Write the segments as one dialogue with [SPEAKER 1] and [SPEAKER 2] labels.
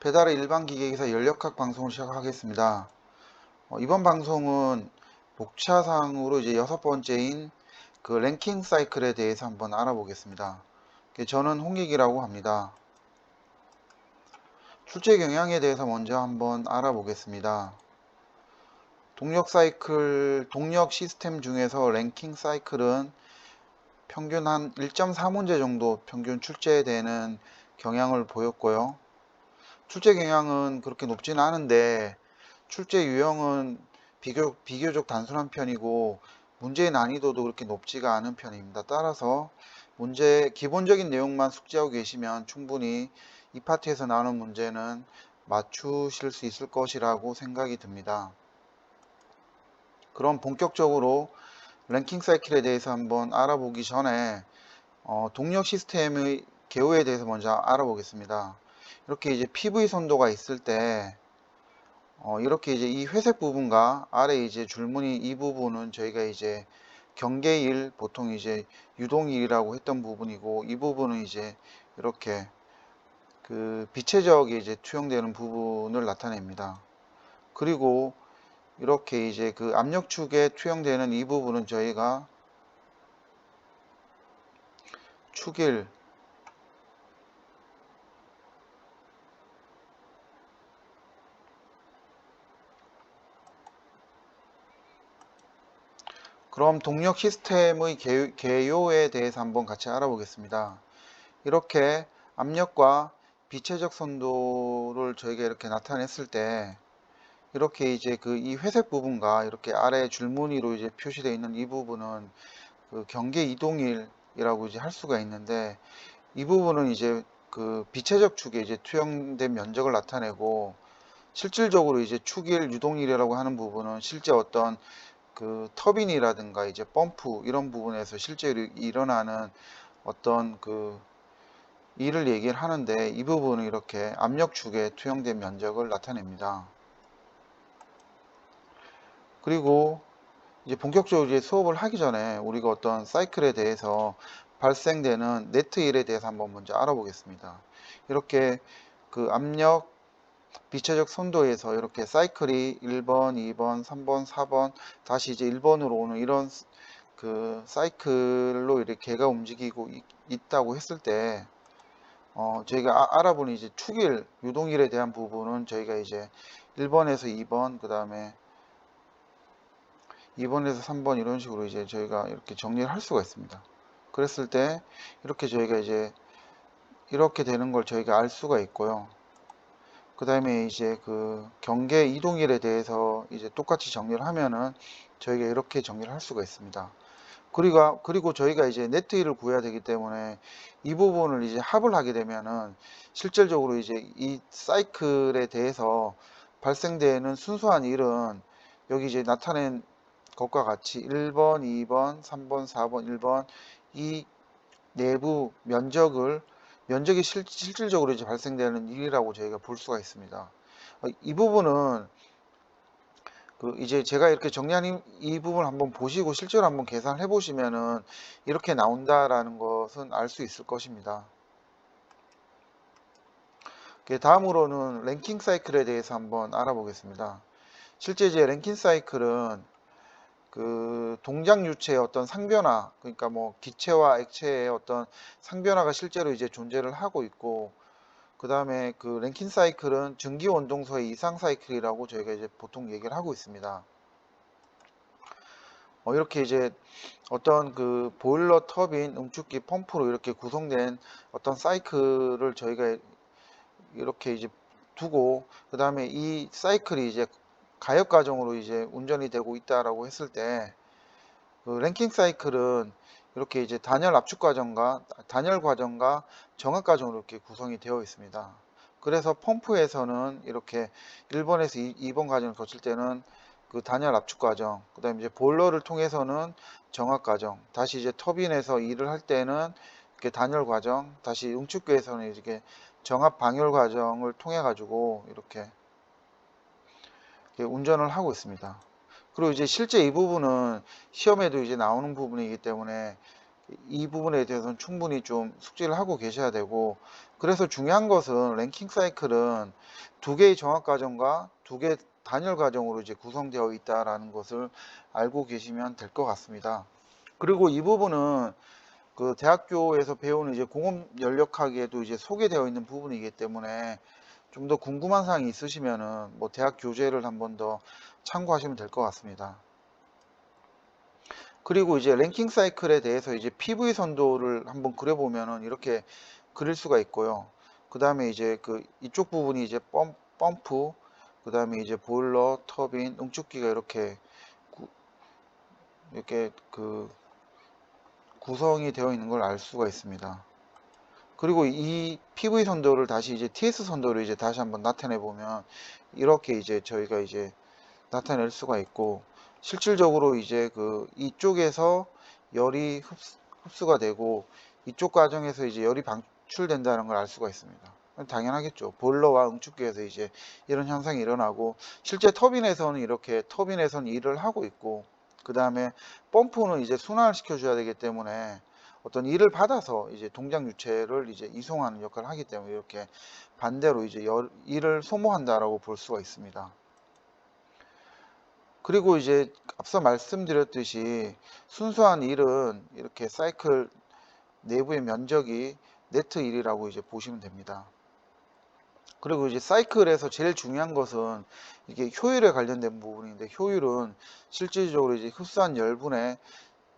[SPEAKER 1] 배달의 일반 기계에서 연력학 방송을 시작하겠습니다. 이번 방송은 목차상으로 이제 6번째인 그 랭킹 사이클에 대해서 한번 알아보겠습니다. 저는 홍익이라고 합니다. 출제 경향에 대해서 먼저 한번 알아보겠습니다. 동력 시스템 중에서 랭킹 사이클은 평균 한 1.4문제 정도 평균 출제되는 경향을 보였고요. 출제 경향은 그렇게 높지는 않은데 출제 유형은 비교적 단순한 편이고 문제의 난이도도 그렇게 높지가 않은 편입니다. 따라서 기본적인 내용만 숙지하고 계시면 충분히 이 파트에서 나오는 문제는 맞추실 수 있을 것이라고 생각이 듭니다. 그럼 본격적으로 랭킹 사이클에 대해서 한번 알아보기 전에 동력 시스템의 개요에 대해서 먼저 알아보겠습니다. 이렇게 이제 PV 선도가 있을 때 이렇게 이제 이 회색 부분과 아래 이제 줄무늬 이 부분은 저희가 이제 경계일, 보통 이제 유동일이라고 했던 부분이고, 이 부분은 이제 이렇게 그 비체적이 이제 투영되는 부분을 나타냅니다. 그리고 이렇게 이제 그 압력축에 투영되는 이 부분은 저희가 축일, 그럼 동력 시스템의 개요에 대해서 한번 같이 알아보겠습니다. 이렇게 압력과 비체적 선도를 저희가 이렇게 나타냈을 때 이렇게 이제 그 이 회색 부분과 이렇게 아래 줄무늬로 이제 표시되어 있는 이 부분은 그 경계 이동일이라고 이제 할 수가 있는데, 이 부분은 이제 그 비체적 축에 이제 투영된 면적을 나타내고, 실질적으로 이제 축일 유동일이라고 하는 부분은 실제 어떤 그 터빈이라든가 이제 펌프 이런 부분에서 실제로 일어나는 어떤 그 일을 얘기를 하는데, 이 부분은 이렇게 압력축에 투영된 면적을 나타냅니다. 그리고 이제 본격적으로 이제 수업을 하기 전에 우리가 어떤 사이클에 대해서 발생되는 네트 일에 대해서 한번 먼저 알아보겠습니다. 이렇게 그 압력 비체적 선도에서 이렇게 사이클이 1번, 2번, 3번, 4번 다시 이제 1번으로 오는 이런 그 사이클로 이렇게 개가 움직이고 있다고 했을 때 저희가 알아보는 이제 축일, 유동일에 대한 부분은 저희가 이제 1번에서 2번, 그 다음에 2번에서 3번 이런 식으로 이제 저희가 이렇게 정리를 할 수가 있습니다. 그랬을 때 이렇게 저희가 이제 이렇게 되는 걸 저희가 알 수가 있고요. 그 다음에 이제 그 경계 이동일에 대해서 이제 똑같이 정리를 하면은 저희가 이렇게 정리를 할 수가 있습니다. 그리고 저희가 이제 네트일을 구해야 되기 때문에 이 부분을 이제 합을 하게 되면은 실질적으로 이제 이 사이클에 대해서 발생되는 순수한 일은 여기 이제 나타낸 것과 같이 1번, 2번, 3번, 4번, 1번 이 내부 면적이 실질적으로 이제 발생되는 일이라고 저희가 볼 수가 있습니다. 이 부분은 그 이제 제가 이렇게 정리한 이 부분을 한번 보시고 실제로 한번 계산을 해 보시면은 이렇게 나온다라는 것은 알 수 있을 것입니다. 다음으로는 랭킹 사이클에 대해서 한번 알아보겠습니다. 실제 이제 랭킹 사이클은 그 동작 유체의 어떤 상변화, 그러니까 뭐 기체와 액체의 어떤 상변화가 실제로 이제 존재를 하고 있고, 그 다음에 그 랭킨 사이클은 증기 원동소의 이상 사이클이라고 저희가 이제 보통 얘기를 하고 있습니다. 이렇게 이제 어떤 그 보일러, 터빈, 응축기, 펌프로 이렇게 구성된 어떤 사이클을 저희가 이렇게 이제 두고, 그 다음에 이 사이클이 이제 가역 과정으로 이제 운전이 되고 있다라고 했을 때, 그 랭킹 사이클은 이렇게 이제 단열 과정과 정합 과정으로 이렇게 구성이 되어 있습니다. 그래서 펌프에서는 이렇게 1번에서 2번 과정을 거칠 때는 그 단열 압축 과정, 그 다음에 이제 보일러를 통해서는 정합 과정, 다시 이제 터빈에서 일을 할 때는 이렇게 단열 과정, 다시 응축기에서는 이렇게 정합 방열 과정을 통해 가지고 이렇게 운전을 하고 있습니다. 그리고 이제 실제 이 부분은 시험에도 이제 나오는 부분이기 때문에 이 부분에 대해서는 충분히 좀 숙지를 하고 계셔야 되고, 그래서 중요한 것은 랭킹 사이클은 두 개의 정확 과정과 두 개의 단열 과정으로 이제 구성되어 있다라는 것을 알고 계시면 될 것 같습니다. 그리고 이 부분은 그 대학교에서 배우는 이제 공업 연력학에도 이제 소개되어 있는 부분이기 때문에 좀 더 궁금한 사항이 있으시면은 뭐 대학 교재를 한번 더 참고하시면 될 것 같습니다. 그리고 이제 랭킹 사이클에 대해서 이제 PV 선도를 한번 그려보면은 이렇게 그릴 수가 있고요. 그 다음에 이제 그 이쪽 부분이 이제 펌프, 그 다음에 이제 보일러, 터빈, 응축기가 이렇게 그 구성이 되어 있는 걸 알 수가 있습니다. 그리고 이 PV 선도를 다시 이제 TS 선도를 이제 다시 한번 나타내 보면 이렇게 이제 저희가 이제 나타낼 수가 있고, 실질적으로 이제 그 이쪽에서 열이 흡수가 되고 이쪽 과정에서 이제 열이 방출된다는 걸 알 수가 있습니다. 당연하겠죠. 보일러와 응축기에서 이제 이런 현상이 일어나고, 실제 터빈에서는 이렇게 터빈에서는 일을 하고 있고, 그 다음에 펌프는 이제 순환을 시켜줘야 되기 때문에 어떤 일을 받아서 이제 동작 유체를 이제 이송하는 역할을 하기 때문에 이렇게 반대로 이제 일을 소모한다라고 볼 수가 있습니다. 그리고 이제 앞서 말씀드렸듯이 순수한 일은 이렇게 사이클 내부의 면적이 네트 1이라고 이제 보시면 됩니다. 그리고 이제 사이클에서 제일 중요한 것은 이게 효율에 관련된 부분인데, 효율은 실질적으로 이제 흡수한 열분에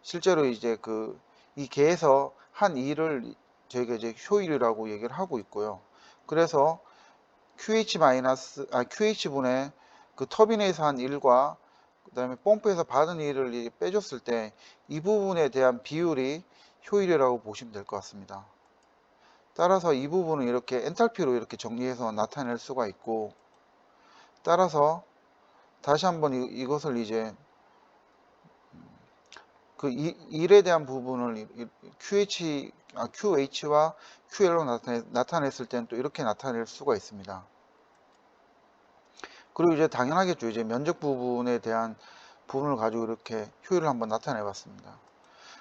[SPEAKER 1] 실제로 이제 그 이 개에서 한 일을 저희가 이제 효율이라고 얘기를 하고 있고요. 그래서 QH분의 그 터빈에서 한 일과 그 다음에 펌프에서 받은 일을 빼줬을 때 이 부분에 대한 비율이 효율이라고 보시면 될 것 같습니다. 따라서 이 부분은 이렇게 엔탈피로 이렇게 정리해서 나타낼 수가 있고, 따라서 다시 한번 이것을 이제 그 일에 대한 부분을 QH와 QL로 나타냈을 때는 또 이렇게 나타낼 수가 있습니다. 그리고 이제 당연하겠죠. 이제 면적 부분에 대한 부분을 가지고 이렇게 효율을 한번 나타내 봤습니다.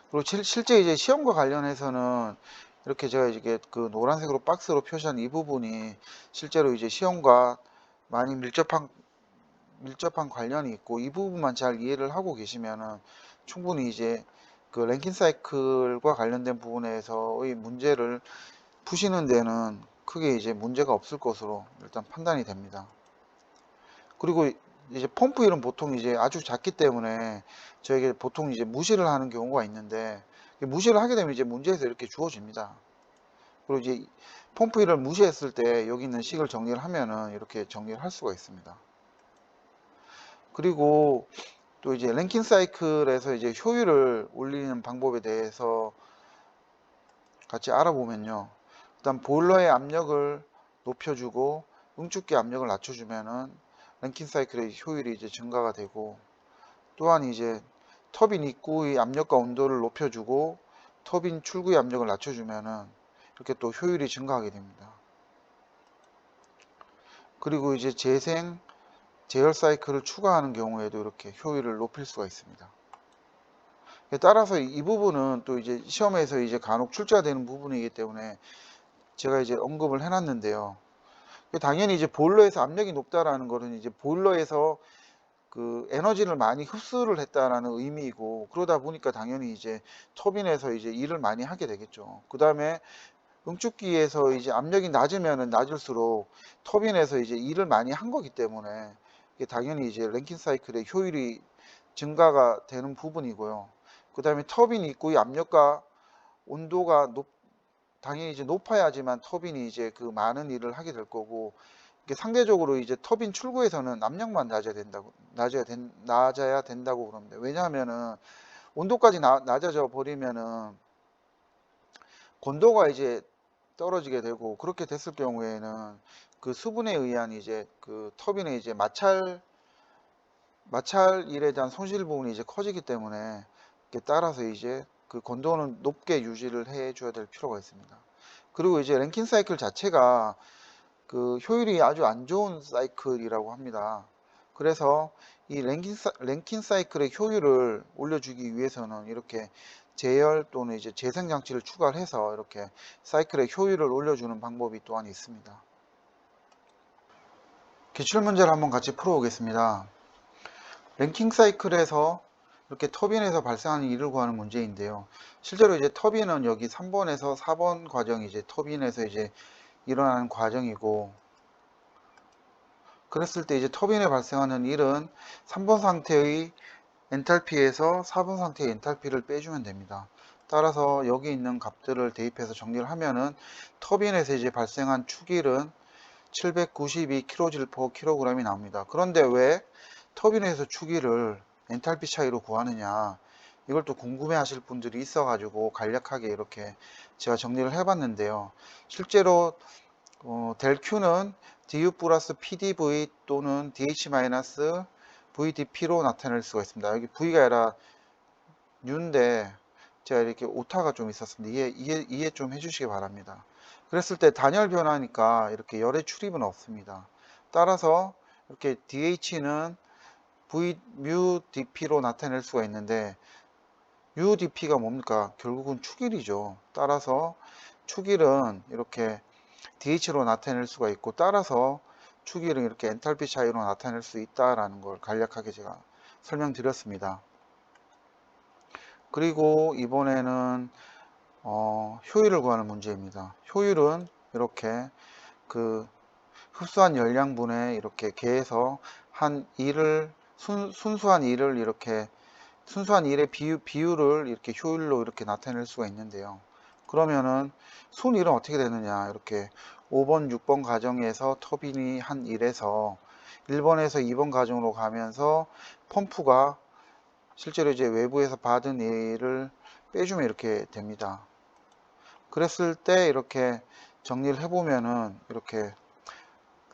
[SPEAKER 1] 그리고 실제 이제 시험과 관련해서는 이렇게 제가 이게 그 노란색으로 박스로 표시한 이 부분이 실제로 이제 시험과 많이 밀접한 관련이 있고, 이 부분만 잘 이해를 하고 계시면은 충분히 이제 그 랭킹 사이클과 관련된 부분에서의 문제를 푸시는 데는 크게 이제 문제가 없을 것으로 일단 판단이 됩니다. 그리고 이제 펌프 일은 보통 이제 아주 작기 때문에 저에게 보통 이제 무시를 하는 경우가 있는데, 무시를 하게 되면 이제 문제에서 이렇게 주어집니다. 그리고 이제 펌프 일을 무시했을 때 여기 있는 식을 정리를 하면은 이렇게 정리를 할 수가 있습니다. 그리고 또 이제 랭킹 사이클에서 이제 효율을 올리는 방법에 대해서 같이 알아보면요. 일단 보일러의 압력을 높여주고 응축기 압력을 낮춰주면은 랭킹 사이클의 효율이 이제 증가가 되고, 또한 이제 터빈 입구의 압력과 온도를 높여주고 터빈 출구의 압력을 낮춰주면은 이렇게 또 효율이 증가하게 됩니다. 그리고 이제 제열 사이클을 추가하는 경우에도 이렇게 효율을 높일 수가 있습니다. 따라서 이 부분은 또 이제 시험에서 이제 간혹 출제되는 부분이기 때문에 제가 이제 언급을 해놨는데요. 당연히 이제 보일러에서 압력이 높다라는 것은 이제 보일러에서 그 에너지를 많이 흡수를 했다라는 의미이고, 그러다 보니까 당연히 이제 터빈에서 이제 일을 많이 하게 되겠죠. 그 다음에 응축기에서 이제 압력이 낮으면은 낮을수록 터빈에서 이제 일을 많이 한 거기 때문에 이게 당연히 이제 랭킹 사이클의 효율이 증가가 되는 부분이고요. 그 다음에 터빈 입구의 압력과 온도가 당연히 이제 높아야지만 터빈이 이제 그 많은 일을 하게 될 거고, 이게 상대적으로 이제 터빈 출구에서는 압력만 낮아야 된다고 그럽니다. 왜냐하면은 온도까지 낮아져 버리면은 건도가 이제 떨어지게 되고, 그렇게 됐을 경우에는 그 수분에 의한 이제 그 터빈의 이제 마찰 일에 대한 손실 부분이 이제 커지기 때문에 따라서 이제 그 건도는 높게 유지를 해 줘야 될 필요가 있습니다. 그리고 이제 랭킹 사이클 자체가 그 효율이 아주 안 좋은 사이클이라고 합니다. 그래서 이 랭킹 사이클의 효율을 올려주기 위해서는 이렇게 제열 또는 이제 재생 장치를 추가를 해서 이렇게 사이클의 효율을 올려주는 방법이 또한 있습니다. 기출 문제를 한번 같이 풀어보겠습니다. 랭킹 사이클에서 이렇게 터빈에서 발생하는 일을 구하는 문제인데요. 실제로 이제 터빈은 여기 3번에서 4번 과정이 이제 터빈에서 이제 일어나는 과정이고, 그랬을 때 이제 터빈에 발생하는 일은 3번 상태의 엔탈피에서 4번 상태의 엔탈피를 빼주면 됩니다. 따라서 여기 있는 값들을 대입해서 정리를 하면은 터빈에서 이제 발생한 축일은 792kJ/kg이 나옵니다. 그런데 왜 터빈에서 축일을 엔탈피 차이로 구하느냐, 이걸 또 궁금해 하실 분들이 있어 가지고 간략하게 이렇게 제가 정리를 해 봤는데요. 실제로 델 Q는 du 플러스 pdv 또는 dh-vdp로 나타낼 수가 있습니다. 여기 v가 아니라 u인데 제가 이렇게 오타가 좀 있었습니다. 이해 좀 해주시기 바랍니다. 그랬을 때 단열 변화니까 이렇게 열의 출입은 없습니다. 따라서 이렇게 dh는 v mu dp로 나타낼 수가 있는데 u dp가 뭡니까? 결국은 축일이죠. 따라서 축일은 이렇게 dh로 나타낼 수가 있고, 따라서 축일은 이렇게 엔탈피 차이로 나타낼 수 있다라는 걸 간략하게 제가 설명드렸습니다. 그리고 이번에는 효율을 구하는 문제입니다. 효율은 이렇게 그 흡수한 열량분에 이렇게 계에서 한 일을 순수한 일을 이렇게 순수한 일의 비율을 이렇게 효율로 이렇게 나타낼 수가 있는데요. 그러면은 순일은 어떻게 되느냐, 이렇게 5번 6번 가정에서 터빈이 한 일에서 1번에서 2번 가정으로 가면서 펌프가 실제로 이제 외부에서 받은 일을 빼주면 이렇게 됩니다. 그랬을 때 이렇게 정리를 해보면은 이렇게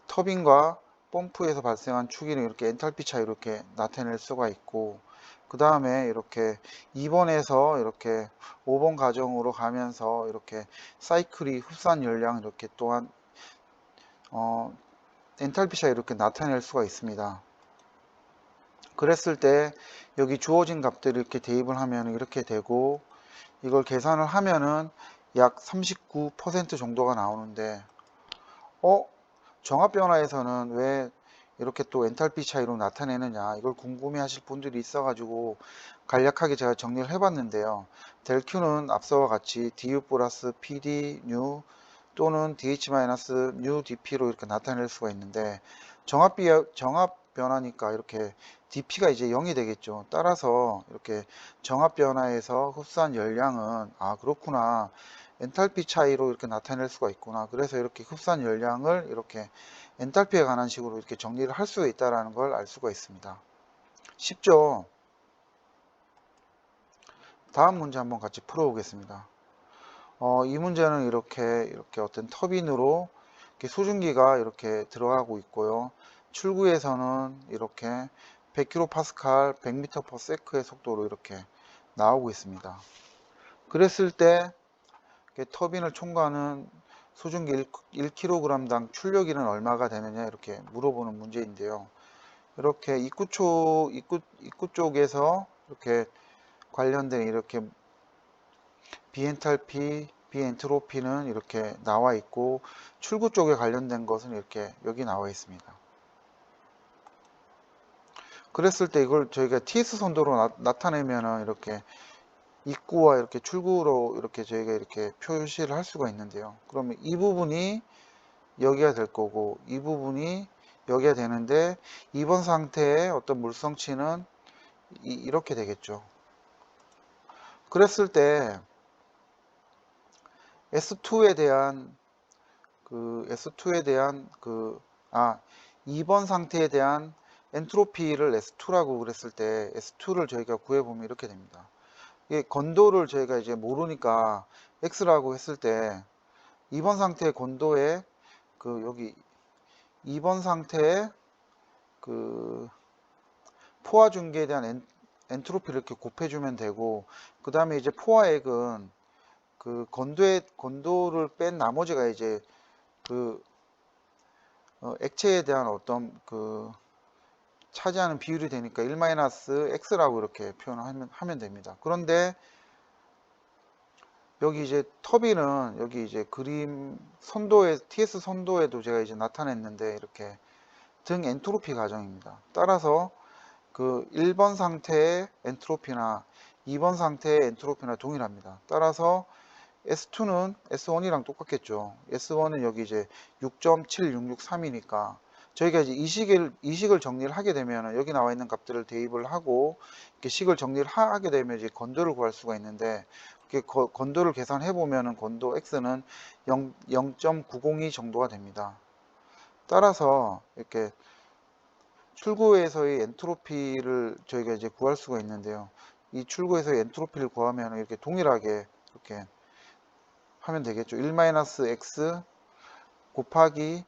[SPEAKER 1] 터빈과 펌프에서 발생한 축이는 이렇게 엔탈피 차이 이렇게 나타낼 수가 있고, 그 다음에 이렇게 2번에서 이렇게 5번 가정으로 가면서 이렇게 사이클이 흡수한 열량 이렇게 또한 엔탈피 차이 이렇게 나타낼 수가 있습니다. 그랬을 때 여기 주어진 값들을 이렇게 대입을 하면 이렇게 되고, 이걸 계산을 하면은 약 39% 정도가 나오는데, 정합 변화에서는 왜 이렇게 또 엔탈피 차이로 나타내느냐, 이걸 궁금해 하실 분들이 있어 가지고 간략하게 제가 정리를 해 봤는데요. 델 Q는 앞서와 같이 du 플러스 pd nu 또는 dh-nu dp로 이렇게 나타낼 수가 있는데, 정합 변화니까 이렇게 dp가 이제 0이 되겠죠. 따라서 이렇게 정합 변화에서 흡수한 열량은 그렇구나, 엔탈피 차이로 이렇게 나타낼 수가 있구나. 그래서 이렇게 흡수한 열량을 이렇게 엔탈피에 관한 식으로 이렇게 정리를 할 수 있다는 걸 알 수가 있습니다. 쉽죠? 다음 문제 한번 같이 풀어보겠습니다. 이 문제는 이렇게 어떤 터빈으로 이렇게 수증기가 이렇게 들어가고 있고요. 출구에서는 이렇게 100kPa, 100m/s의 속도로 이렇게 나오고 있습니다. 그랬을 때 터빈을 총괄하는 수증기 1kg당 출력일은 얼마가 되느냐, 이렇게 물어보는 문제인데요. 이렇게 입구 쪽에서 이렇게 관련된 이렇게 비엔탈피, 비엔트로피는 이렇게 나와 있고, 출구 쪽에 관련된 것은 이렇게 여기 나와 있습니다. 그랬을 때 이걸 저희가 TS 선도로 나타내면은 이렇게 입구와 이렇게 출구로 이렇게 저희가 이렇게 표시를 할 수가 있는데요. 그러면 이 부분이 여기가 될 거고, 이 부분이 여기가 되는데, 이번 상태의 어떤 물성치는 이렇게 되겠죠. 그랬을 때 S2에 대한 S2에 대한 2번 상태에 대한 엔트로피를 S2라고 그랬을 때 S2를 저희가 구해보면 이렇게 됩니다. 이 건도를 저희가 이제 모르니까 X라고 했을 때 2번 상태의 건도에 여기 2번 상태의 포화 중계에 대한 엔트로피를 이렇게 곱해주면 되고, 그 다음에 이제 포화액은 건도를 뺀 나머지가 이제 액체에 대한 어떤 차지하는 비율이 되니까 1-x라고 이렇게 표현을 하면 됩니다. 그런데 여기 이제 터빈은 여기 이제 그림 선도에 TS 선도에도 제가 이제 나타냈는데 이렇게 등 엔트로피 과정입니다. 따라서 그 1번 상태의 엔트로피나 2번 상태의 엔트로피나 동일합니다. 따라서 S2는 S1이랑 똑같겠죠. S1은 여기 이제 6.7663이니까 저희가 이제 이식을 정리를 하게 되면 여기 나와 있는 값들을 대입을 하고 이렇게 식을 정리를 하게 되면 이제 건도를 구할 수가 있는데 이렇게 건도를 계산해 보면은 건도 X는 0.902 정도가 됩니다. 따라서 이렇게 출구에서의 엔트로피를 저희가 이제 구할 수가 있는데요. 이 출구에서의 엔트로피를 구하면 이렇게 동일하게 이렇게 하면 되겠죠. 1-x 곱하기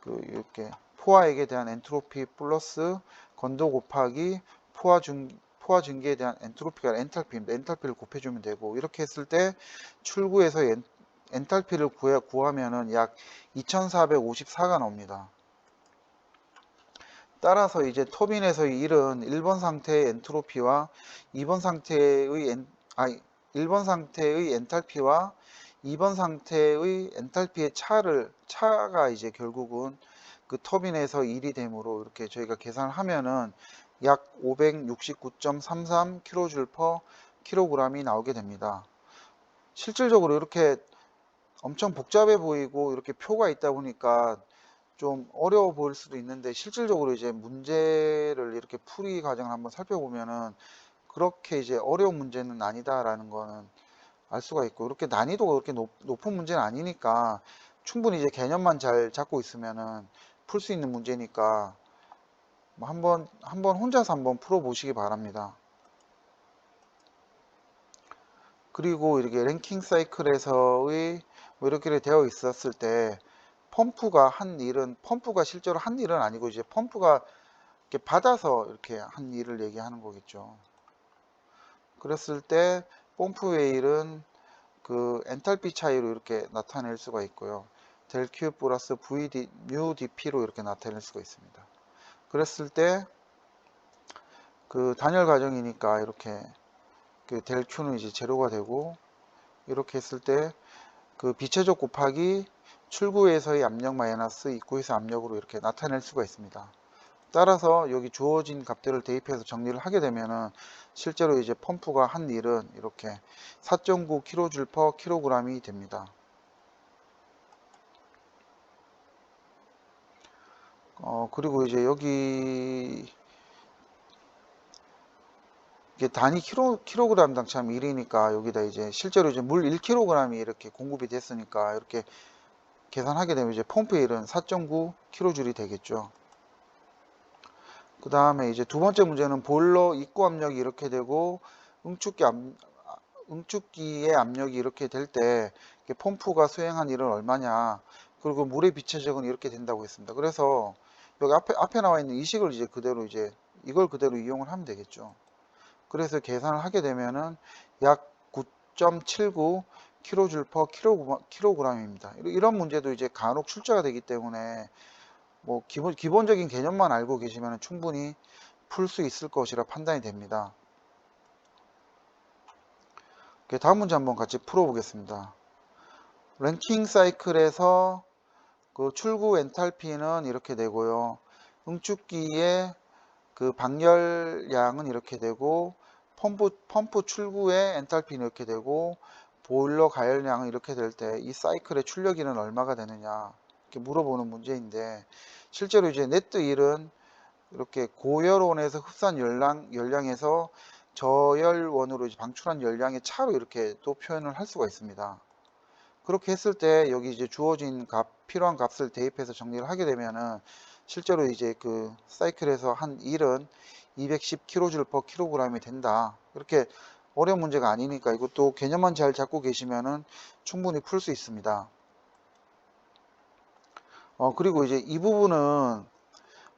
[SPEAKER 1] 이렇게 포화액에 대한 엔트로피 플러스 건도 곱하기 포화 증기에 대한 엔트로피가 엔탈피입니다. 엔탈피를 곱해주면 되고 이렇게 했을 때 출구에서 엔탈피를 구하면은 약 2454가 나옵니다. 따라서 이제 터빈에서의 일은 1번 상태의 엔트로피와 2번 상태의 1번 상태의 엔탈피와 2번 상태의 엔탈피의 차가 이제 결국은 그 터빈에서 1이 되므로 이렇게 저희가 계산을 하면은 약 569.33kJ/kg이 나오게 됩니다. 실질적으로 이렇게 엄청 복잡해 보이고 이렇게 표가 있다 보니까 좀 어려워 보일 수도 있는데 실질적으로 이제 문제를 이렇게 풀이 과정을 한번 살펴보면은 그렇게 이제 어려운 문제는 아니다라는 거는 알 수가 있고 이렇게 난이도가 그렇게 높은 문제는 아니니까 충분히 이제 개념만 잘 잡고 있으면은 풀 수 있는 문제니까 뭐 한번 혼자서 한번 풀어 보시기 바랍니다. 그리고 이렇게 랭킹 사이클에서의 뭐 이렇게 되어 있었을 때 펌프가 실제로 한 일은 아니고 이제 펌프가 이렇게 받아서 이렇게 한 일을 얘기하는 거겠죠. 그랬을 때 펌프의 일은 그 엔탈피 차이로 이렇게 나타낼 수가 있고요. 델 Q 플러스 mu dp로 이렇게 나타낼 수가 있습니다. 그랬을 때 그 단열 과정이니까 이렇게 그 델 Q는 이제 제로가 되고 이렇게 했을 때 그 비체적 곱하기 출구에서의 압력 마이너스 입구에서 압력으로 이렇게 나타낼 수가 있습니다. 따라서 여기 주어진 값들을 대입해서 정리를 하게 되면은 실제로 이제 펌프가 한 일은 이렇게 4.9kJ/kg이 됩니다. 그리고 이제 여기 이게 단위 킬로그램당 참 1이니까 여기다 이제 실제로 이제 물 1kg이 이렇게 공급이 됐으니까 이렇게 계산하게 되면 이제 펌프의 일은 4.9kJ이 되겠죠. 그 다음에 이제 두 번째 문제는 보일러 입구 압력이 이렇게 되고 응축기의 압력이 이렇게 될 때 펌프가 수행한 일은 얼마냐, 그리고 물의 비체적은 이렇게 된다고 했습니다. 그래서 여기 앞에 나와 있는 이 식을 이제 그대로 이제 이걸 그대로 이용을 하면 되겠죠. 그래서 계산을 하게 되면은 약 9.79 kJ/kg입니다. 이런 문제도 이제 간혹 출제가 되기 때문에 뭐 기본적인 개념만 알고 계시면 충분히 풀 수 있을 것이라 판단이 됩니다. 다음 문제 한번 같이 풀어보겠습니다. 랭킹 사이클에서 그 출구 엔탈피는 이렇게 되고요. 응축기의 그 방열량은 이렇게 되고 펌프 출구의 엔탈피는 이렇게 되고 보일러 가열량은 이렇게 될 때 이 사이클의 출력이는 얼마가 되느냐 이렇게 물어보는 문제인데 실제로 이제 네트 1은 이렇게 고열원에서 흡수한 열량에서 저열원으로 방출한 열량의 차로 이렇게 또 표현을 할 수가 있습니다. 그렇게 했을 때 여기 이제 주어진 필요한 값을 대입해서 정리를 하게 되면은 실제로 이제 그 사이클에서 한 1은 210kJ/kg이 된다. 이렇게 어려운 문제가 아니니까 이것도 개념만 잘 잡고 계시면은 충분히 풀 수 있습니다. 그리고 이제 이 부분은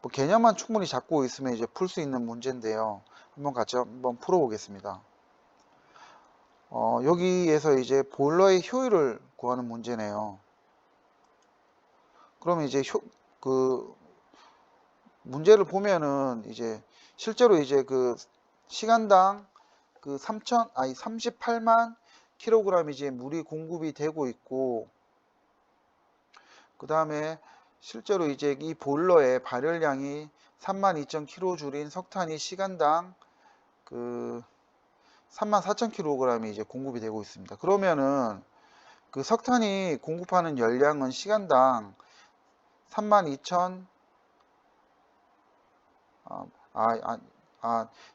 [SPEAKER 1] 뭐 개념만 충분히 잡고 있으면 이제 풀 수 있는 문제인데요. 한번 풀어보겠습니다. 여기에서 이제 보일러의 효율을 구하는 문제네요. 그러면 이제 그 문제를 보면은 이제 실제로 이제 그 시간당 그 38만 kg 이제 물이 공급이 되고 있고, 그 다음에 실제로 이제 이 보일러의 발열량이 32,000kJ인 석탄이 시간당 그 34,000kg이 이제 공급이 되고 있습니다. 그러면은 그 석탄이 공급하는 열량은 시간당 32,000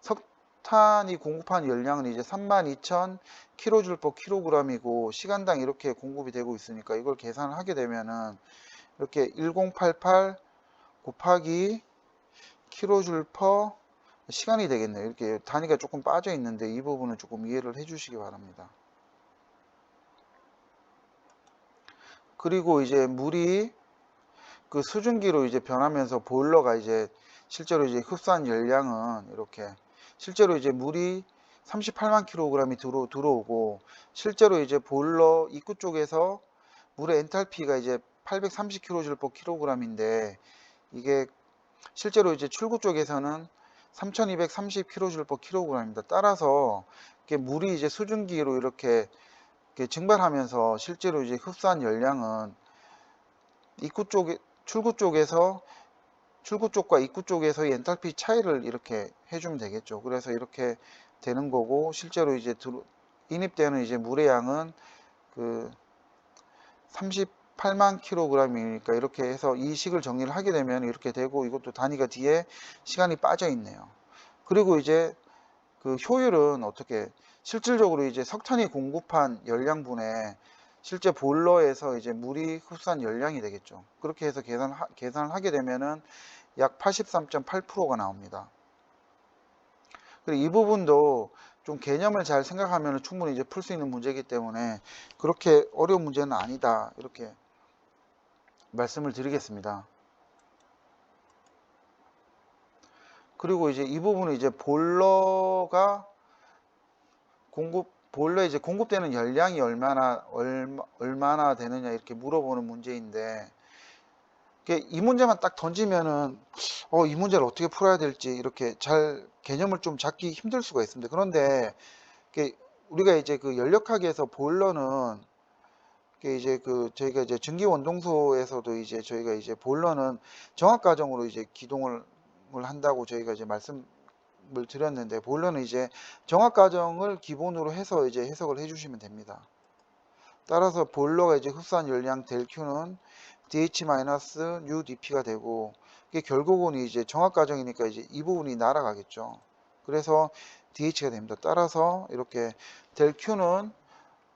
[SPEAKER 1] 석탄이 공급한 열량은 이제 32,000kJ/kg이고 시간당 이렇게 공급이 되고 있으니까 이걸 계산을 하게 되면은 이렇게 1088 곱하기 kJ per 시간이 되겠네요. 이렇게 단위가 조금 빠져 있는데 이 부분은 조금 이해를 해 주시기 바랍니다. 그리고 이제 물이 그 수증기로 이제 변하면서 보일러가 이제 실제로 이제 흡수한 열량은 이렇게 실제로 이제 물이 38만 kg이 들어오고 실제로 이제 보일러 입구 쪽에서 물의 엔탈피가 이제 830kJ/kg인데 이게 실제로 이제 출구 쪽에서는 3230kJ/kg입니다. 따라서 물이 이제 수증기로 이렇게 증발하면서 실제로 이제 흡수한 열량은 입구 쪽에 출구 쪽과 입구 쪽에서의 엔탈피 차이를 이렇게 해주면 되겠죠. 그래서 이렇게 되는 거고 실제로 이제 인입되는 이제 물의 양은 그 38만 kg이니까 이렇게 해서 이 식을 정리를 하게 되면 이렇게 되고 이것도 단위가 뒤에 시간이 빠져 있네요. 그리고 이제 그 효율은 어떻게 실질적으로 이제 석탄이 공급한 열량분의 실제 보일러에서 이제 물이 흡수한 열량이 되겠죠. 그렇게 해서 계산을 하게 되면은 약 83.8%가 나옵니다. 그리고 이 부분도 좀 개념을 잘 생각하면 충분히 이제 풀 수 있는 문제이기 때문에 그렇게 어려운 문제는 아니다. 이렇게 말씀을 드리겠습니다. 그리고 이제 이 부분은 이제 보일러에 이제 공급되는 열량이 얼마나 되느냐 이렇게 물어보는 문제인데 이 문제만 딱 던지면은 이 문제를 어떻게 풀어야 될지 이렇게 잘 개념을 좀 잡기 힘들 수가 있습니다. 그런데 우리가 이제 그 연력학에서 보일러는 이제 저희가 이제 전기 원동소에서도 이제 저희가 이제 보일러는 정압 과정으로 이제 기동을 한다고 저희가 이제 말씀을 드렸는데 보일러는 이제 정압 과정을 기본으로 해서 이제 해석을 해주시면 됩니다. 따라서 보일러가 이제 흡수한 열량 ΔQ는 DH-UDP가 되고 이게 결국은 이제 정압 과정이니까 이제 이 부분이 날아가겠죠. 그래서 DH가 됩니다. 따라서 이렇게 ΔQ는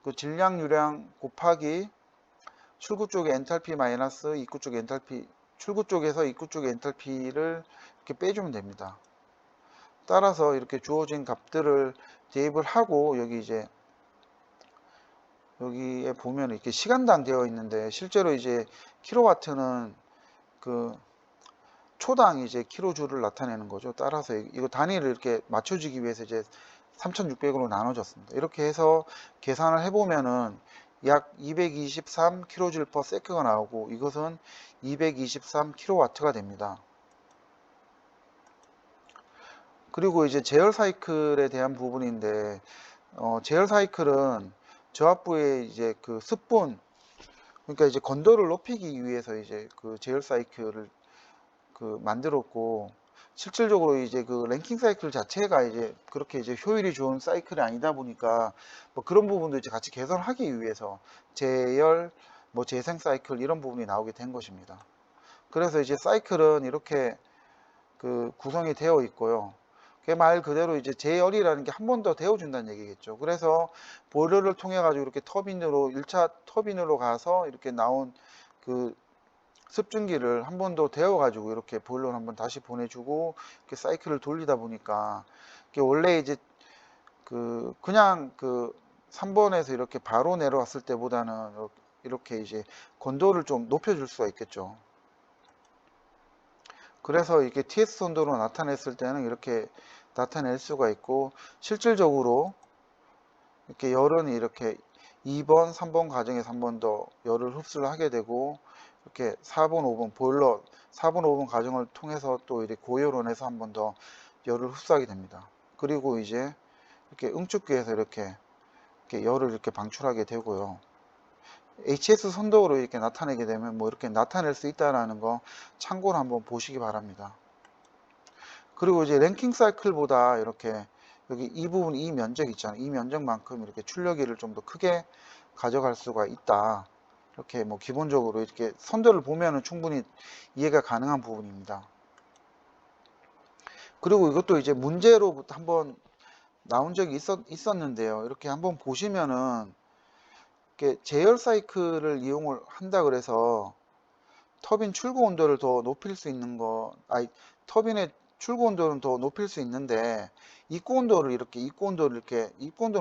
[SPEAKER 1] 그 질량 유량 곱하기 출구 쪽의 엔탈피 마이너스 입구 쪽의 엔탈피, 출구 쪽에서 입구 쪽의 엔탈피를 이렇게 빼주면 됩니다. 따라서 이렇게 주어진 값들을 대입을 하고 여기에 보면 이렇게 시간당 되어 있는데 실제로 이제 킬로와트는 그 초당 이제 킬로줄을 나타내는 거죠. 따라서 이거 단위를 이렇게 맞춰주기 위해서 이제 3600으로 나눠졌습니다. 이렇게 해서 계산을 해보면은 약 223kJ/s가 나오고 이것은 223kW가 됩니다. 그리고 이제 제열 사이클에 대한 부분인데 제열 사이클은 저압부의 이제 그 습분 그러니까 이제 건도를 높이기 위해서 이제 그 제열 사이클을 만들었고 실질적으로 이제 그 랭킹 사이클 자체가 이제 그렇게 이제 효율이 좋은 사이클이 아니다 보니까 뭐 그런 부분도 이제 같이 개선하기 위해서 재열, 뭐 재생 사이클 이런 부분이 나오게 된 것입니다. 그래서 이제 사이클은 이렇게 그 구성이 되어 있고요. 그 말 그대로 이제 재열이라는 게 한 번 더 데워준다는 얘기겠죠. 그래서 보일러를 통해 가지고 이렇게 터빈으로 1차 터빈으로 가서 이렇게 나온 그 습증기를 한 번 더 데워 가지고 이렇게 보일러를 한번 다시 보내주고 이렇게 사이클을 돌리다 보니까 원래 이제 그냥 3번에서 이렇게 바로 내려왔을 때보다는 이렇게 이제 건도를 좀 높여줄 수가 있겠죠. 그래서 이렇게 TS 선도로 나타냈을 때는 이렇게 나타낼 수가 있고 실질적으로 이렇게 열은 이렇게 2번, 3번 과정에서 한 번 더 열을 흡수를 하게 되고 이렇게 4번, 5번 보일러 4번, 5번 과정을 통해서 또 이렇게 고열원에서 한 번 더 열을 흡수하게 됩니다. 그리고 이제 이렇게 응축기에서 이렇게 이렇게 열을 이렇게 방출하게 되고요. HS 선도로 이렇게 나타내게 되면 뭐 이렇게 나타낼 수 있다라는 거 참고로 한번 보시기 바랍니다. 그리고 이제 랭킹 사이클보다 이렇게 여기 이 부분, 이 면적 있잖아요. 이 면적만큼 이렇게 출력기를 좀 더 크게 가져갈 수가 있다. 이렇게 뭐 기본적으로 이렇게 선도를 보면은 충분히 이해가 가능한 부분입니다. 그리고 이것도 이제 문제로부터 한번 나온 적이 있었는데요. 이렇게 한번 보시면은 이렇게 제열 사이클을 이용을 한다 그래서 터빈 출고 온도를 더 높일 수 있는 거, 터빈의 출고 온도는 더 높일 수 있는데 입고 온도를 입고 온도는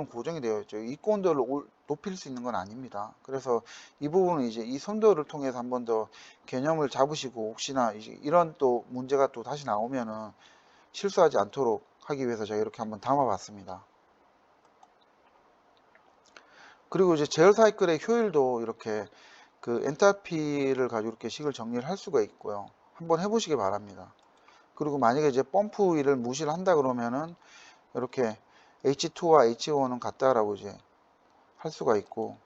[SPEAKER 1] 고정이 되어 있죠. 입고 온도를 높일 수 있는 건 아닙니다. 그래서 이 부분은 이제 이 선도를 통해서 한 번 더 개념을 잡으시고 혹시나 이제 이런 또 문제가 또 다시 나오면은 실수하지 않도록 하기 위해서 제가 이렇게 한번 담아봤습니다. 그리고 이제 제어 사이클의 효율도 이렇게 그 엔탈피를 가지고 이렇게 식을 정리를 할 수가 있고요. 한번 해보시기 바랍니다. 그리고 만약에 이제 펌프 일을 무시를 한다 그러면은 이렇게 H2와 H1은 같다라고 이제 할 수가 있고,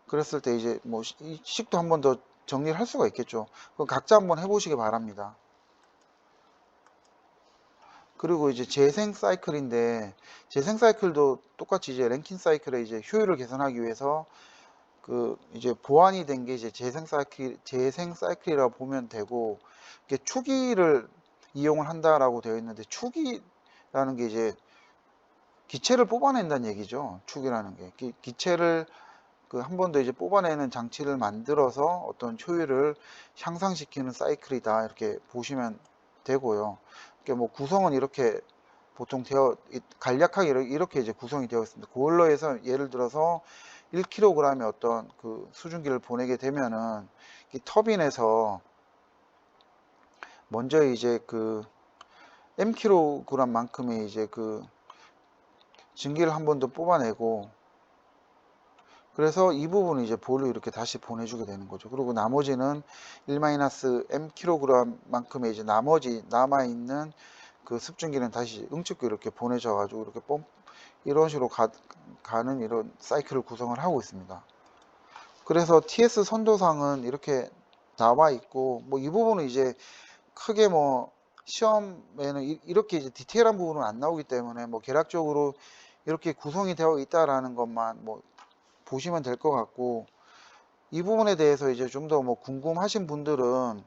[SPEAKER 1] 그랬을 때 이제 뭐 이 식도 한번 더 정리를 할 수가 있겠죠. 그럼 각자 한번 해보시기 바랍니다. 그리고 이제 재생 사이클인데 재생 사이클도 똑같이 이제 랭킹 사이클의 이제 효율을 개선하기 위해서 그 이제 보완이 된 게 이제 재생 사이클이라고 보면 되고, 이게 추기를 이용을 한다라고 되어 있는데 추기라는 게 이제 기체를 뽑아낸다는 얘기죠. 축이라는 게 기체를 그 한 번 더 이제 뽑아내는 장치를 만들어서 어떤 효율을 향상시키는 사이클이다 이렇게 보시면 되고요. 이렇게 뭐 구성은 이렇게 보통 간략하게 이렇게 이제 구성이 되어 있습니다. 그걸로 해서 예를 들어서 1kg의 어떤 그 수증기를 보내게 되면은 이 터빈에서 먼저 이제 그 mkg만큼의 이제 그 증기를 한 번 더 뽑아내고, 그래서 이 부분을 이제 볼로 이렇게 다시 보내주게 되는 거죠. 그리고 나머지는 1-mkg만큼의 이제 나머지 남아있는 그 습증기는 다시 응축기 이렇게 보내져 가지고 이렇게 이런 식으로 가는 이런 사이클을 구성을 하고 있습니다. 그래서 TS 선도상은 이렇게 나와 있고, 뭐 이 부분은 이제 크게 뭐 시험에는 이렇게 이제 디테일한 부분은 안 나오기 때문에 뭐 계략적으로 이렇게 구성이 되어 있다라는 것만 뭐 보시면 될 것 같고, 이 부분에 대해서 이제 좀 더 뭐 궁금하신 분들은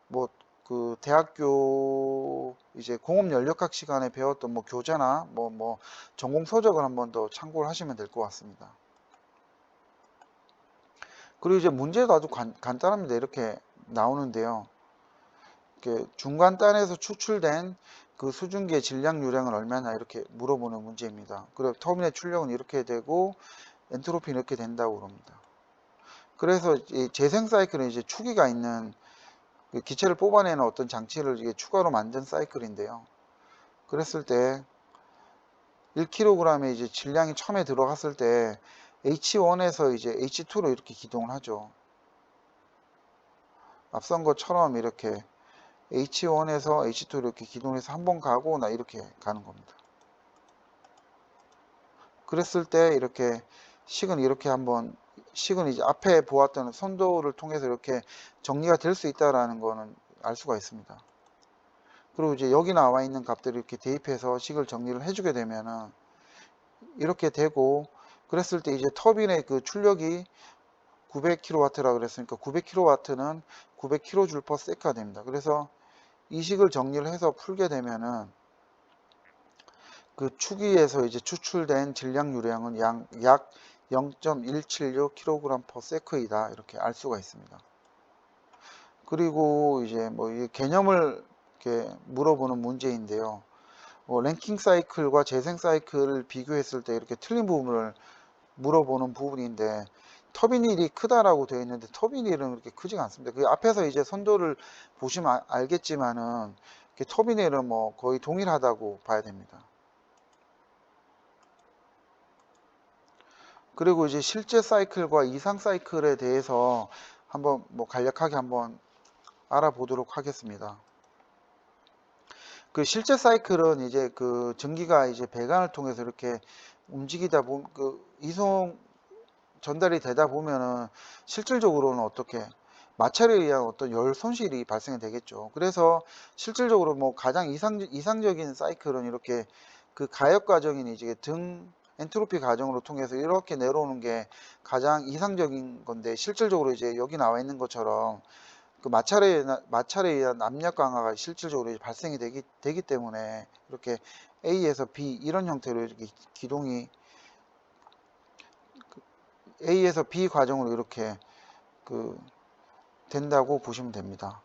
[SPEAKER 1] 뭐 그 대학교 이제 공업연력학 시간에 배웠던 뭐 교재나 뭐 전공 서적을 한번 더 참고를 하시면 될 것 같습니다. 그리고 이제 문제도 아주 간단합니다. 이렇게 나오는데요. 이렇게 중간단에서 추출된 그 수증기의 질량 유량은 얼마나 이렇게 물어보는 문제입니다. 그리고 터빈의 출력은 이렇게 되고 엔트로피는 이렇게 된다고 그럽니다. 그래서 이 재생 사이클은 이제 추기가 있는 그 기체를 뽑아내는 어떤 장치를 이게 추가로 만든 사이클인데요. 그랬을 때 1kg의 이제 질량이 처음에 들어갔을 때 H1에서 이제 H2로 이렇게 기동을 하죠. 앞선 것처럼 이렇게 H1에서 H2로 이렇게 기동해서 한번 가고 나 이렇게 가는 겁니다. 그랬을 때 이렇게 식은 이렇게 한번 식은 이제 앞에 보았던 선도를 통해서 이렇게 정리가 될 수 있다라는 거는 알 수가 있습니다. 그리고 이제 여기 나와 있는 값들을 이렇게 대입해서 식을 정리를 해주게 되면은 이렇게 되고, 그랬을 때 이제 터빈의 그 출력이 900kW라 그랬으니까 900kW는 900kJs/S가 됩니다. 그래서 이 식을 정리를 해서 풀게 되면은 그 추기에서 이제 추출된 질량 유량은 약 0.176kg/S이다 이렇게 알 수가 있습니다. 그리고 이제 뭐 개념을 이렇게 물어보는 문제인데요. 랭킹 사이클과 재생 사이클을 비교했을 때 이렇게 틀린 부분을 물어보는 부분인데, 터빈일이 크다라고 되어 있는데 터빈일은 그렇게 크지가 않습니다. 그 앞에서 이제 선도를 보시면 알겠지만은 터빈일은 뭐 거의 동일하다고 봐야 됩니다. 그리고 이제 실제 사이클과 이상 사이클에 대해서 한번 뭐 간략하게 한번 알아보도록 하겠습니다. 그 실제 사이클은 이제 그 전기가 이제 배관을 통해서 이렇게 움직이다 보면 그 이송 전달이 되다 보면은 실질적으로는 어떻게 마찰에 의한 어떤 열 손실이 발생이 되겠죠. 그래서 실질적으로 뭐 가장 이상적인 사이클은 이렇게 그 가역 과정인 이제 등 엔트로피 과정으로 통해서 이렇게 내려오는 게 가장 이상적인 건데, 실질적으로 이제 여기 나와 있는 것처럼 그 마찰에 의한 압력 강화가 실질적으로 이제 발생이 되기 때문에 이렇게 A에서 B 이런 형태로 이렇게 기동이 A에서 B 과정으로 이렇게 그 된다고 보시면 됩니다.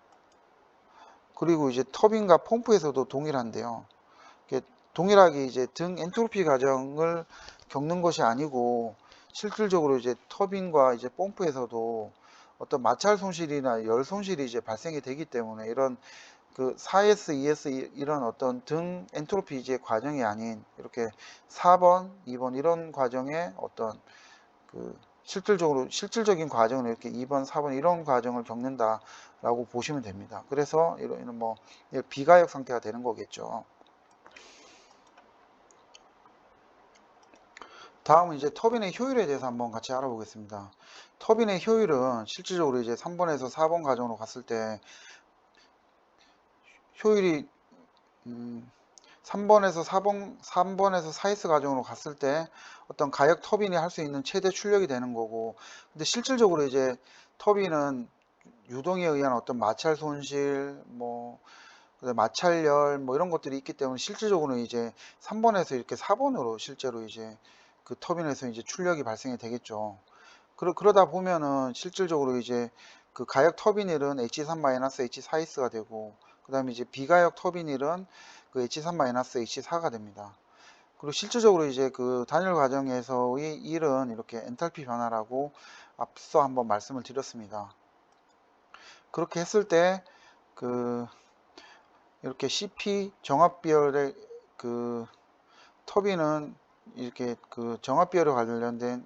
[SPEAKER 1] 그리고 이제 터빈과 펌프에서도 동일한데요. 동일하게 이제 등 엔트로피 과정을 겪는 것이 아니고, 실질적으로 이제 터빈과 이제 펌프에서도 어떤 마찰 손실이나 열 손실이 이제 발생이 되기 때문에, 이런 그 4S, 2S 이런 어떤 등 엔트로피 이제 과정이 아닌 이렇게 4번, 2번 이런 과정의 어떤 그 실질적인 과정을 이렇게 2번, 4번 이런 과정을 겪는다라고 보시면 됩니다. 그래서 이런 뭐 비가역 상태가 되는 거겠죠. 다음은 이제 터빈의 효율에 대해서 한번 같이 알아보겠습니다. 터빈의 효율은 실질적으로 이제 3번에서 4번 과정으로 갔을 때 효율이 3번에서 4S 과정으로 갔을 때 어떤 가역 터빈이 할 수 있는 최대 출력이 되는 거고, 근데 실질적으로 이제 터빈은 유동에 의한 어떤 마찰 손실, 뭐 그다음에 마찰열 뭐 이런 것들이 있기 때문에 실질적으로는 이제 3번에서 이렇게 4번으로 실제로 이제 그 터빈에서 이제 출력이 발생이 되겠죠. 그러다 보면은 실질적으로 이제 그 가역 터빈일은 H3-H4S가 되고, 그 다음에 이제 비가역 터빈일은 그 H3-H4가 됩니다. 그리고 실질적으로 이제 그 단열 과정에서의 일은 이렇게 엔탈피 변화라고 앞서 한번 말씀을 드렸습니다. 그렇게 했을 때 그 이렇게 CP 정압비열의 그 터빈은 이렇게 그 정압비열에 관련된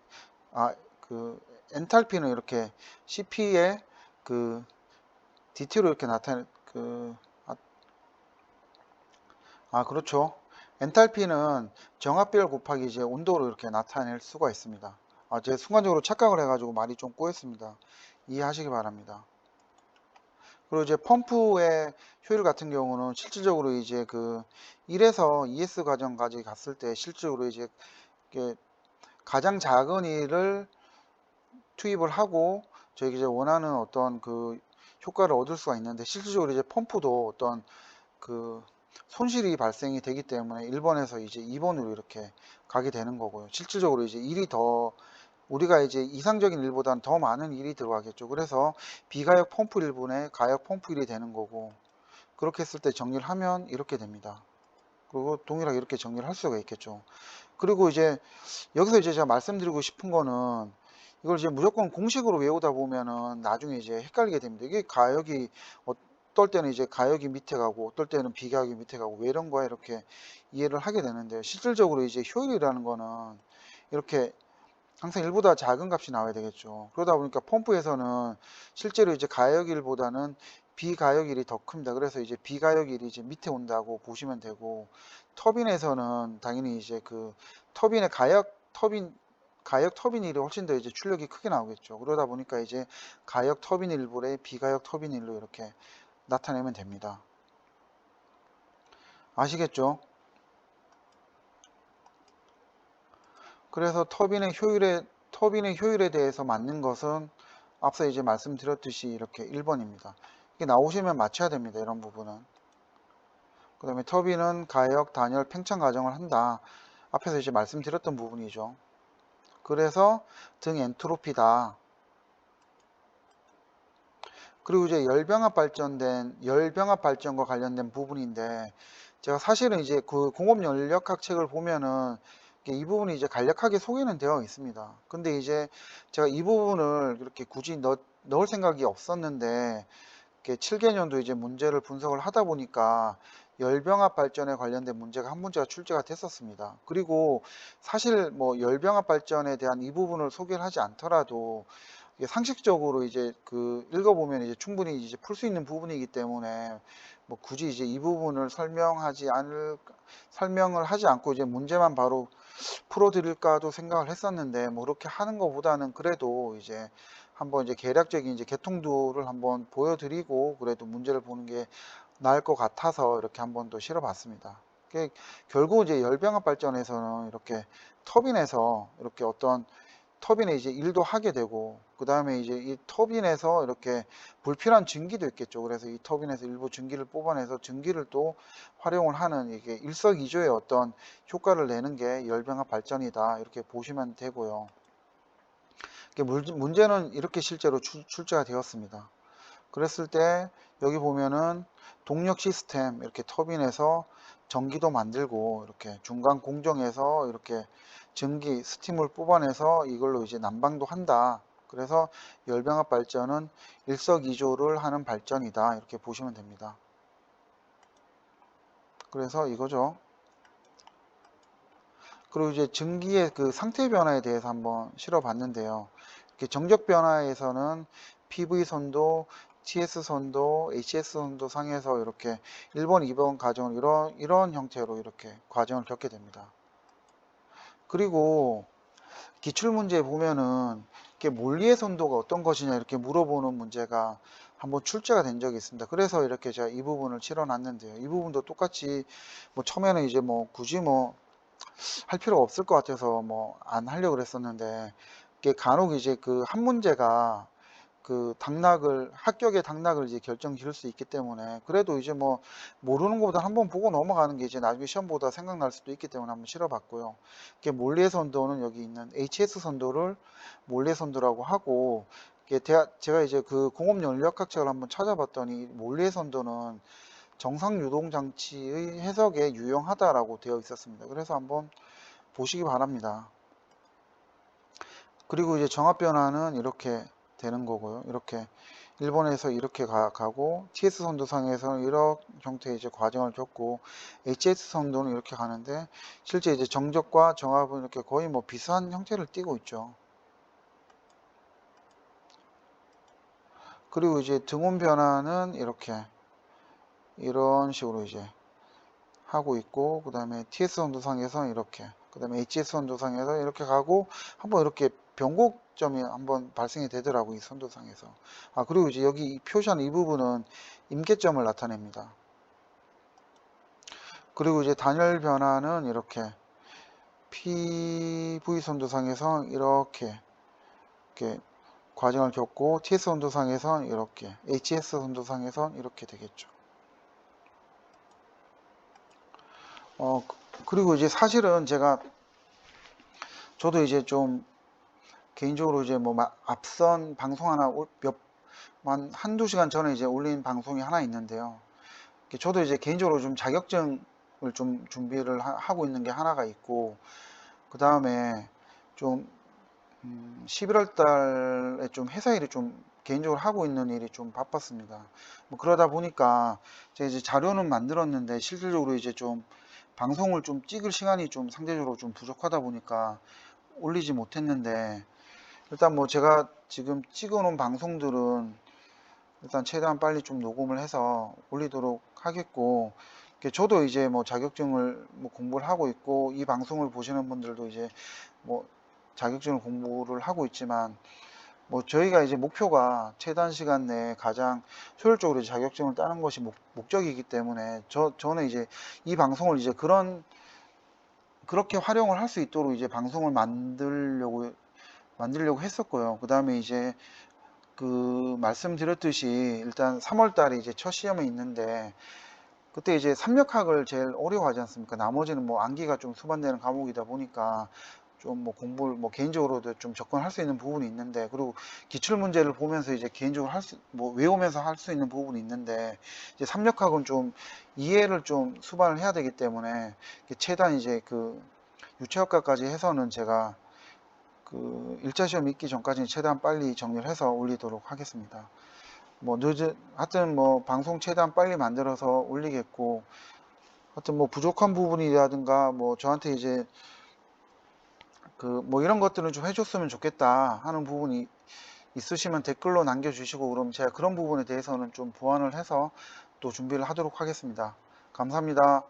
[SPEAKER 1] 그 엔탈피는 이렇게 CP의 그 DT로 이렇게 나타내 그렇죠. 엔탈피는 정압비열 곱하기 이제 온도로 이렇게 나타낼 수가 있습니다. 제가 순간적으로 착각을 해가지고 말이 좀 꼬였습니다. 이해하시기 바랍니다. 그리고 이제 펌프의 효율 같은 경우는 실질적으로 이제 그 1에서 2S 과정까지 갔을 때 실질적으로 이제 가장 작은 일을 투입을 하고 저희가 이제 원하는 어떤 그 효과를 얻을 수가 있는데, 실질적으로 이제 펌프도 어떤 그 손실이 발생이 되기 때문에 1번에서 이제 2번으로 이렇게 가게 되는 거고요. 실질적으로 이제 일이 더 우리가 이제 이상적인 일보다는 더 많은 일이 들어가겠죠. 그래서 비가역 펌프 1분의 가역 펌프 1이 되는 거고, 그렇게 했을 때 정리를 하면 이렇게 됩니다. 그리고 동일하게 이렇게 정리를 할 수가 있겠죠. 그리고 이제 여기서 이제 제가 말씀드리고 싶은 거는, 이걸 이제 무조건 공식으로 외우다 보면은 나중에 이제 헷갈리게 됩니다. 이게 가역이 어떨 때는 이제 가역이 밑에 가고 어떨 때는 비가역이 밑에 가고 왜 이런 거야, 이렇게 이해를 하게 되는데, 실질적으로 이제 효율이라는 거는 이렇게 항상 1보다 작은 값이 나와야 되겠죠. 그러다 보니까 펌프에서는 실제로 이제 가역일보다는 비가역일이 더 큽니다. 그래서 이제 비가역일이 이제 밑에 온다고 보시면 되고, 터빈에서는 당연히 이제 그 터빈의 가역 터빈일이 훨씬 더 이제 출력이 크게 나오겠죠. 그러다 보니까 이제 가역 터빈일분의 비가역 터빈일로 이렇게 나타내면 됩니다. 아시겠죠? 그래서 터빈의 효율에 대해서 맞는 것은 앞서 이제 말씀드렸듯이 이렇게 1번입니다. 이게 나오시면 맞춰야 됩니다. 이런 부분은. 그 다음에 터빈은 가역, 단열, 팽창 과정을 한다. 앞에서 이제 말씀드렸던 부분이죠. 그래서 등 엔트로피다. 그리고 이제 열병합 발전과 관련된 부분인데, 제가 사실은 이제 그 공업 연력학 책을 보면은 이 부분이 이제 간략하게 소개는 되어 있습니다. 근데 이제 제가 이 부분을 이렇게 굳이 넣을 생각이 없었는데, 7개년도 이제 문제를 분석을 하다 보니까 열병합 발전에 관련된 문제가 한 문제가 출제가 됐었습니다. 그리고 사실 뭐 열병합 발전에 대한 이 부분을 소개를 하지 않더라도 이게 상식적으로 이제 그 읽어보면 이제 충분히 이제 풀 수 있는 부분이기 때문에 뭐 굳이 이제 이 부분을 설명을 하지 않고 이제 문제만 바로 풀어드릴까도 생각을 했었는데, 뭐 그렇게 하는 것보다는 그래도 이제 한번 이제 계략적인 이제 개통도를 한번 보여드리고 그래도 문제를 보는 게 나을 것 같아서 이렇게 한번 더 실어봤습니다. 결국 이제 열병합 발전에서는 이렇게 터빈에서 이렇게 어떤 터빈에 이제 일도 하게 되고, 그 다음에 이제 이 터빈에서 이렇게 불필요한 증기도 있겠죠. 그래서 이 터빈에서 일부 증기를 뽑아내서 증기를 또 활용을 하는, 이게 일석이조의 어떤 효과를 내는 게 열병합 발전이다, 이렇게 보시면 되고요. 문제는 이렇게 실제로 출제가 되었습니다. 그랬을 때 여기 보면은 동력 시스템, 이렇게 터빈에서 전기도 만들고 이렇게 중간 공정에서 이렇게 전기 스팀을 뽑아내서 이걸로 이제 난방도 한다. 그래서 열병합 발전은 일석이조를 하는 발전이다, 이렇게 보시면 됩니다. 그래서 이거죠. 그리고 이제 증기의 그 상태 변화에 대해서 한번 실어봤는데요. 이렇게 정적 변화에서는 PV 선도, TS 선도, HS 선도 상에서 이렇게 1번, 2번 과정을 이런 형태로 이렇게 과정을 겪게 됩니다. 그리고 기출문제 보면은 이렇게 몰리의 선도가 어떤 것이냐 이렇게 물어보는 문제가 한번 출제가 된 적이 있습니다. 그래서 이렇게 제가 이 부분을 실어놨는데요. 이 부분도 똑같이 뭐 처음에는 이제 뭐 굳이 뭐 할 필요가 없을 것 같아서 뭐 안 하려고 그랬었는데, 이게 간혹 이제 그 한 문제가 그 합격의 당락을 이제 결정 지을 수 있기 때문에 그래도 이제 뭐 모르는 것보다 한번 보고 넘어가는 게 이제 나중에 시험보다 생각날 수도 있기 때문에 한번 실어봤고요. 이게 몰리의 선도는 여기 있는 HS 선도를 몰리의 선도라고 하고, 이게 제가 이제 그 공업 연력학 책을 한번 찾아봤더니 몰리의 선도는 정상 유동 장치의 해석에 유용하다라고 되어 있었습니다. 그래서 한번 보시기 바랍니다. 그리고 이제 정합 변화는 이렇게 되는 거고요. 이렇게 일본에서 이렇게 가고 TS 선도상에서는 이런 형태의 이제 과정을 겪고 HS 선도는 이렇게 가는데, 실제 이제 정적과 정합은 이렇게 거의 뭐 비슷한 형태를 띠고 있죠. 그리고 이제 등온 변화는 이렇게 이런 식으로 이제 하고 있고, 그 다음에 TS 선도상에서 이렇게, 그 다음에 HS 선도상에서 이렇게 가고, 한번 이렇게 변곡점이 한번 발생이 되더라고, 이 선도상에서. 그리고 이제 여기 표시한 이 부분은 임계점을 나타냅니다. 그리고 이제 단열 변화는 이렇게 PV 선도상에서 이렇게 과정을 겪고, TS 선도상에선 이렇게, HS 선도상에선 이렇게 되겠죠. 그리고 이제 사실은 저도 이제 좀 개인적으로 이제 뭐 앞선 방송 하나 한두 시간 전에 이제 올린 방송이 하나 있는데요. 저도 이제 개인적으로 좀 자격증을 좀 준비를 하고 있는 게 하나가 있고, 그 다음에 좀 11월 달에 좀 회사 일이 좀 개인적으로 하고 있는 일이 좀 바빴습니다. 뭐 그러다 보니까 제가 이제 자료는 만들었는데 실질적으로 이제 좀 방송을 좀 찍을 시간이 좀 상대적으로 좀 부족하다 보니까 올리지 못했는데, 일단 뭐 제가 지금 찍어 놓은 방송들은 일단 최대한 빨리 좀 녹음을 해서 올리도록 하겠고, 저도 이제 뭐 자격증을 뭐 공부를 하고 있고, 이 방송을 보시는 분들도 이제 뭐 자격증을 공부를 하고 있지만, 뭐 저희가 이제 목표가 최단 시간 내에 가장 효율적으로 자격증을 따는 것이 목적이기 때문에 저는 이제 이 방송을 이제 그렇게 활용을 할 수 있도록 이제 방송을 만들려고 했었고요. 그 다음에 이제 그 말씀드렸듯이 일단 3월 달에 이제 첫 시험이 있는데, 그때 이제 삼력학을 제일 어려워하지 않습니까? 나머지는 뭐 암기가 좀 수반되는 과목이다 보니까 좀 뭐 공부를 뭐 개인적으로도 좀 접근할 수 있는 부분이 있는데, 그리고 기출 문제를 보면서 이제 개인적으로 뭐 외우면서 할 수 있는 부분이 있는데, 이제 삼력학은 좀 이해를 좀 수반을 해야 되기 때문에 최대한 이제 그 유체학과까지 해서는 제가 그 1차 시험 있기 전까지는 최대한 빨리 정리를 해서 올리도록 하겠습니다. 뭐 하여튼 뭐 방송 최대한 빨리 만들어서 올리겠고, 하여튼 뭐 부족한 부분이라든가 뭐 저한테 이제 그 뭐 이런 것들은 좀 해줬으면 좋겠다 하는 부분이 있으시면 댓글로 남겨주시고, 그럼 제가 그런 부분에 대해서는 좀 보완을 해서 또 준비를 하도록 하겠습니다. 감사합니다.